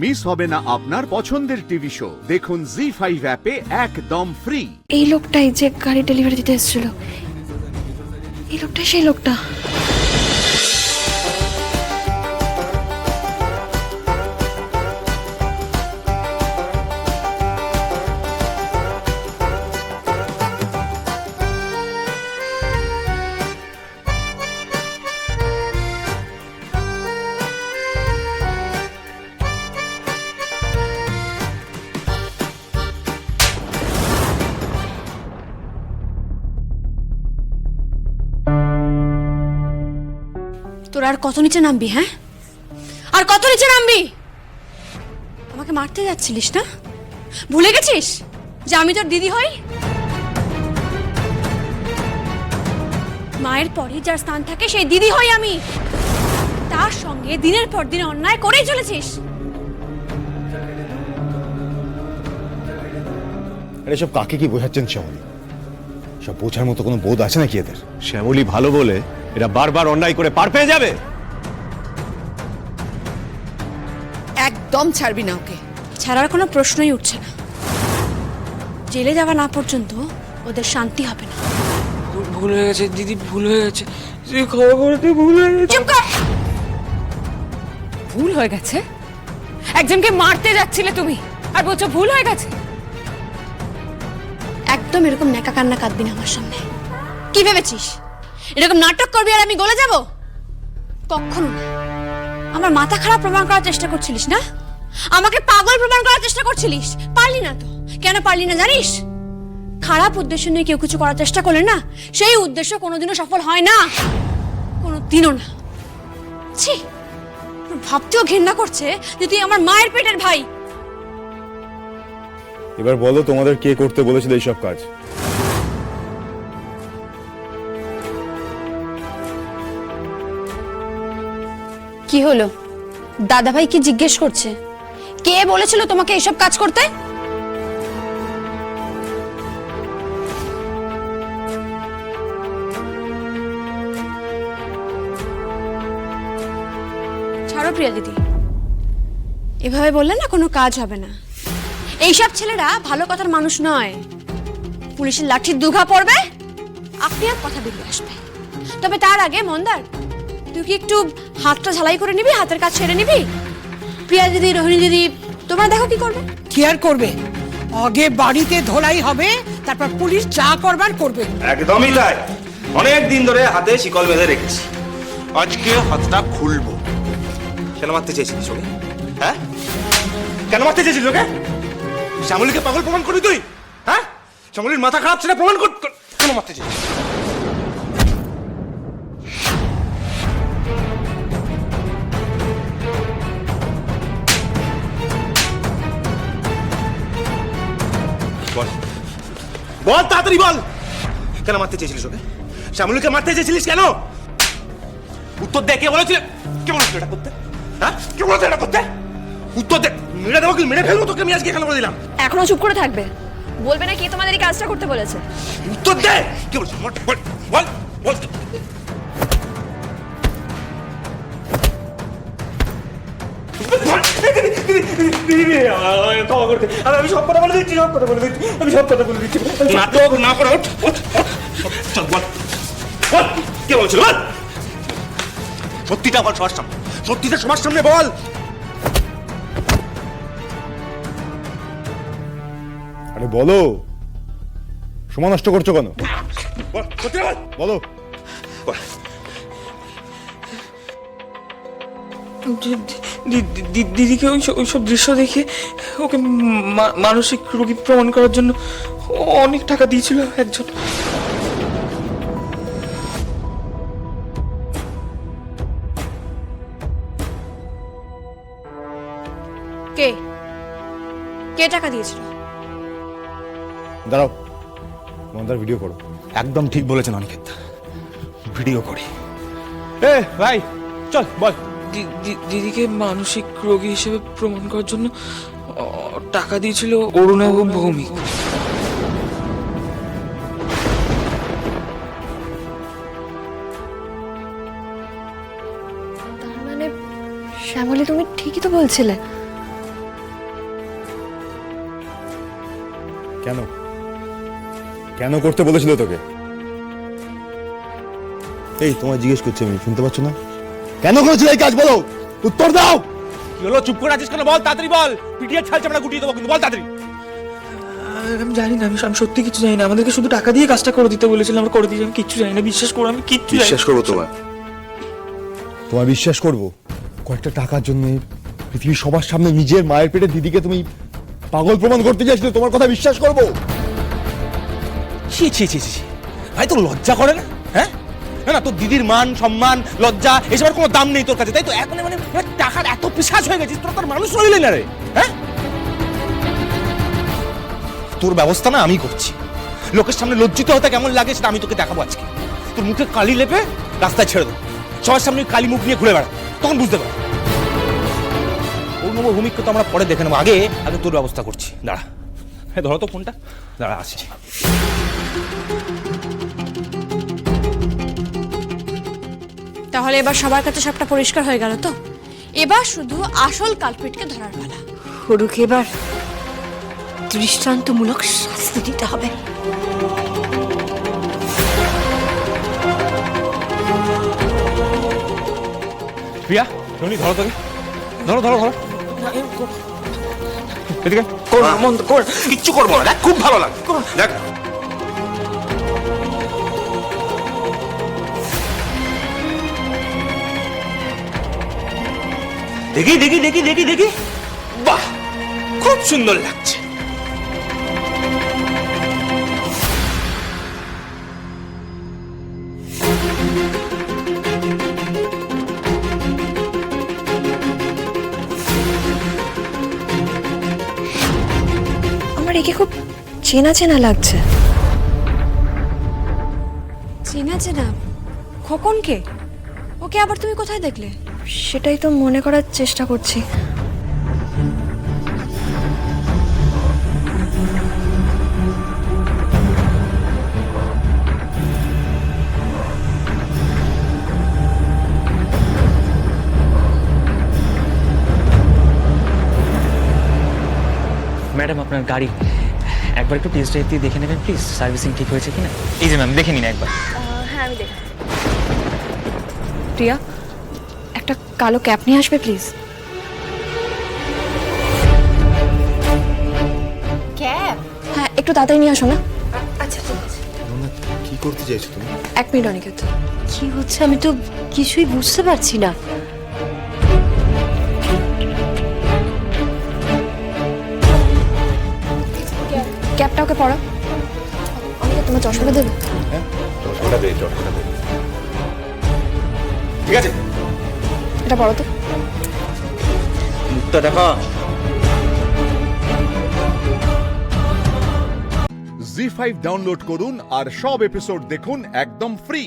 Miss হবে না আপনার পছন্দের টিভি শো। দেখুন জি5 অ্যাপে একদম ফ্রি। এই লোকটাই যে গাড়ি ডেলিভারি দিতে এসেছিল, এই লোকটাই সেই লোকটা। তোরা আর কত নিচে নামবি? হ্যাঁ, আর কত নিচে নামবি? আমাকে মারতে যাচ্ছিলিস না? ভুলে গেছিস যে আমি তোর দিদি হই? মায়ের পরে যার স্থান থাকে সেই দিদি হই আমি। তার সঙ্গে দিনের পর দিন অন্যায় করেই চলেছিস। এসব কাকে কি বোঝাচ্ছেন শ্যামলী? সব বোঝার মতো কোনো বোধ আছে নাকি এদের? শ্যামলী ভালো বলে এরা বারবার অন্যায় করে পার পেয়ে যাবে। একদম ছাড়বি না ওকে। ছাড়ার কোনো প্রশ্নই উঠছে না। জেলে যাওয়া না পর্যন্ত ওদের শান্তি হবে না। ভুল হয়ে গেছে দিদি, ভুল হয়ে গেছে। তুই ক্ষমা করে দে, ভুল হয়ে গেছে। চুপ কর। ভুল হয়ে গেছে? একজনকে মারতে যাচ্ছিলে তুমি আর বলছো ভুল হয়ে গেছে? একদম এরকম নেকা কান্না কাঁদবি না আমার সামনে। কি ভেবেছিস এরকম নাটক করবি আর আমি গলে যাব? কখনো না। আমার মাথা খারাপ প্রমাণ করার চেষ্টা করছিলিস না? আমাকে পাগল প্রমাণ করার চেষ্টা করছিলিস। পারলি না তো। কেন পারলি না জানিস? খারাপ উদ্দেশ্য নিয়ে কেউ কিছু করার চেষ্টা করলে না, সেই উদ্দেশ্য কোনোদিনও সফল হয় না, কোনোদিনও না। ছি, ভাবতেও ঘৃণা করছে যে তুই আমার মায়ের পেটের ভাই। এবার বলো তোমাদের কে করতে বলেছিল এইসব কাজ? কি হলো? দাদাভাই কি জিজ্ঞেস করছে? কে বলেছিল তোমাকে এসব কাজ করতে? ছাড়ো প্রিয়া দিদি, এভাবে বললে না কোনো কাজ হবে না। এইসব ছেলেরা ভালো কথার মানুষ নয়। পুলিশের লাঠির দুঘা পড়বে, আপনি আর কথা বেরিয়ে আসবে। তবে তার আগে মন্দার, তুই কি একটু হাতটা ঝালাই করে নিবি? হাতের কাজ ছেড়ে নিবি? প্রিয়া দিদি, রোহিণী দিদি, তোমরা দেখো কি করবে। কি আর করবে? আগে বাড়িতে ধোলাই হবে, তারপর পুলিশ যা করবার করবে। একদমই তাই। অনেক দিন ধরে হাতে শিকল বেঁধে রেখেছি, আজকে হাতটা খুলবো। কেন মারতে চেয়েছিলিস ওকে? হ্যাঁ, কেন মারতে চেয়েছিলিস ওকে? শ্যামলীকে পাগল প্রমাণ করবি তুই? হ্যাঁ, শ্যামলীর মাথা খারাপ সেটা প্রমাণ কর। কেন মারতে চেয়েছিস? বল বল, তাড়াতাড়ি বল, কেন মারতে চেয়েছিলিস ওকে? শ্যামলীকে মারতে চেয়েছিলিস কেন? উত্তর দে। কে বলেছিল, কে বলেছিল এটা করতে? হ্যাঁ, কে বলেছিল এটা করতে? উত্তর দে। মেরে দেবো কি মেরে ফেলবো তোকে আমি আজকে এখানে বলে দিলাম। এখনো চুপ করে থাকবে? বলবে না কি তোমাদের এই কাজটা করতে বলেছে? উত্তর দে। কে বলেছিল? বল বল বল। আমি সব কথা বলে দিচ্ছি, সব কথা বলে দিচ্ছি, আমি সব কথা বলে দিচ্ছি। নাটক না করে ওঠ, ওঠ, ওঠ। চল বল, বল কে বলছিল? বল সত্যিটা বল সবার সামনে, সত্যিটা সবার সামনে বল। আরে বলো, সময় নষ্ট করছো কেন? বল সত্যিটা বল, বলো। বল। দিদিকে ওইসব দৃশ্য দেখে ওকে মানসিক রোগী প্রমাণ করার জন্য অনেক টাকা দিয়েছিল একজন। কে কে টাকা দিয়েছিল? দাঁড়াও, মন্দার ভিডিও করো। একদম ঠিক বলেছেন অনিকেত, ভিডিও করি। এ ভাই চল বল। দিদিকে মানসিক রোগী হিসেবে প্রমাণ করার জন্য টাকা দিয়েছিল অরুণা ও ভৌমিক। শ্যামলী, তুমি ঠিকই তো বলছিলে। কেন কেন করতে বলেছিল তোকে? এই তোমায় জিজ্ঞেস করছি, আমি শুনতে পাচ্ছ না? কেন করেছিল এই কাজ, বলো, উত্তর দাও। কি হলো, চুপ করে আছিস কেন? বল তাড়াতাড়ি বল, পিটিয়ে ছাল চামড়া গুটিয়ে দেবো কিন্তু, বল তাড়াতাড়ি। আমি জানি না, আমি সত্যি কিছু জানি না। আমাদেরকে শুধু টাকা দিয়ে কাজটা করে দিতে বলেছিলাম, আমরা করে দিয়েছি। আমি কিচ্ছু জানি না, বিশ্বাস করো, আমি কিচ্ছু জানি না। বিশ্বাস করবো তোমার? তোমায় বিশ্বাস করব? কয়েকটা টাকার জন্য পৃথিবীর সবার সামনে নিজের মায়ের পেটে দিদিকে তুমি পাগল প্রমাণ করতে চাইছিলে, তোমার কথা বিশ্বাস করব? ছি ছি ছি ছি, ভাই তোর লজ্জা করে না? হ্যাঁ, না না, তোর দিদির মান সম্মান লজ্জা এসবের কোনো দাম নেই তোর কাছে, তাই তো? এখন মানে টাকার এত পিশাচ হয়ে গেছিস, তোর তার মানুষ রইলে না রে। হ্যাঁ, তোর ব্যবস্থা না আমি করছি। লোকের সামনে লজ্জিত হতে কেমন লাগে সেটা আমি তোকে দেখাবো আজকে। তোর মুখে কালি লেপে রাস্তায় ছেড়ে দেবো, সবার সামনে কালি মুখ নিয়ে ঘুরে বেড়া, তখন বুঝতে পারবো। ওর নম্বর ভূমিকা তো আমরা পরে দেখে নেবো, আগে আগে তোর ব্যবস্থা করছি। দাঁড়া, হ্যাঁ ধরো তো ফোনটা, দাঁড়া আসছি। তাহলে এবার সবার কাছে সবটা পরিষ্কার হয়ে গেল তো? এবার শুধু আসল কালপিটকে ধরার পালা। হরুকে এবার দৃষ্টান্তমূলক শাস্তি দিতে হবে। প্রিয়া, রনি, ধরো তোকে, ধরো ধরো ধরো, এদিকে। কিচ্ছু করবো না, দেখ খুব ভালো লাগে, দেখ। দেখি দেখি দেখি দেখি দেখি, বাহ খুব সুন্দর লাগছে। আমার একে খুব চেনা চেনা লাগছে। চেনা চেনা? খোকনকে? ওকে আবার তুমি কোথায় দেখলে? সেটাই তো মনে করার চেষ্টা করছি। ম্যাডাম, আপনার গাড়ি একবার একটু টেস্ট ড্রাইভ দিয়ে দেখে নেবেন প্লিজ, সার্ভিসিং ঠিক হয়েছে কিনা। এই যে ম্যাম, দেখে নিন একবার। হ্যাঁ, আমি দেখি। প্রিয়া, একটা কালো ক্যাপ নিয়ে আসবে প্লিজ। ক্যাব? হ্যাঁ, একটু তাড়াতাড়ি নিয়ে আসো না। আচ্ছা ঠিক আছে। কি করতে চাইছো তুমি? 1 মিনিট অনিকেত। কি হচ্ছে আমি তো কিছুই বুঝতে পারছি না। ক্যাপটা ওকে পরাও। অনিকেত, তোমার চশমাটা দেবে? হ্যাঁ, ওটা দে, ওটা দে। ঠিক আছে, এটা পরো তো। মুখটা দেখা। জি5 ডাউনলোড করুন আর সব এপিসোড দেখুন একদম ফ্রি।